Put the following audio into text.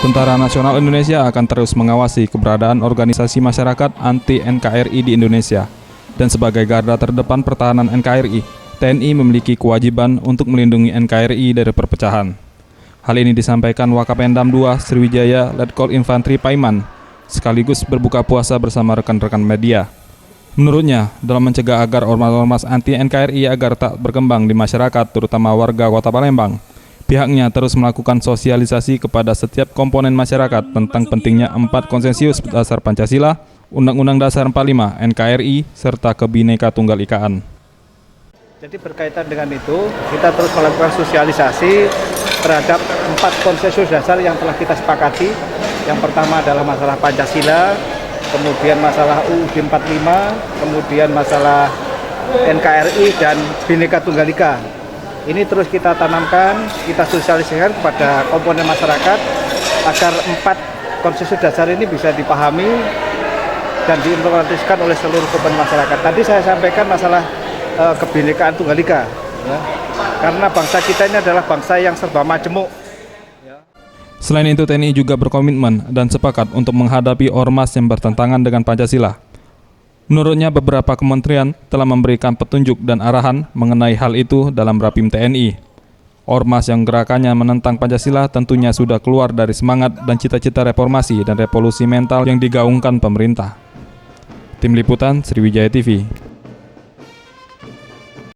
Tentara Nasional Indonesia akan terus mengawasi keberadaan organisasi masyarakat anti-NKRI di Indonesia. Dan sebagai garda terdepan pertahanan NKRI, TNI memiliki kewajiban untuk melindungi NKRI dari perpecahan. Hal ini disampaikan Wakapendam II Sriwijaya Letkol Infantri Paiman, sekaligus berbuka puasa bersama rekan-rekan media. Menurutnya, dalam mencegah agar ormas-ormas anti-NKRI agar tak berkembang di masyarakat, terutama warga Kota Palembang, pihaknya terus melakukan sosialisasi kepada setiap komponen masyarakat tentang pentingnya 4 konsensus dasar Pancasila, Undang-Undang Dasar 45, NKRI, serta Kebhinneka Tunggal Ikaan. Jadi berkaitan dengan itu, kita terus melakukan sosialisasi terhadap 4 konsensus dasar yang telah kita sepakati. Yang pertama adalah masalah Pancasila, kemudian masalah UUD 45, kemudian masalah NKRI dan Bhinneka Tunggal Ika. Ini terus kita tanamkan, kita sosialisasikan kepada komponen masyarakat agar 4 konsensus dasar ini bisa dipahami dan diimplementasikan oleh seluruh komponen masyarakat. Tadi saya sampaikan masalah Kebhinneka Tunggal Ika, ya. Karena bangsa kita ini adalah bangsa yang serba majemuk. Ya. Selain itu, TNI juga berkomitmen dan sepakat untuk menghadapi ormas yang bertentangan dengan Pancasila. Menurutnya, beberapa kementerian telah memberikan petunjuk dan arahan mengenai hal itu dalam Rapim TNI. Ormas yang gerakannya menentang Pancasila tentunya sudah keluar dari semangat dan cita-cita reformasi dan revolusi mental yang digaungkan pemerintah. Tim Liputan Sriwijaya TV.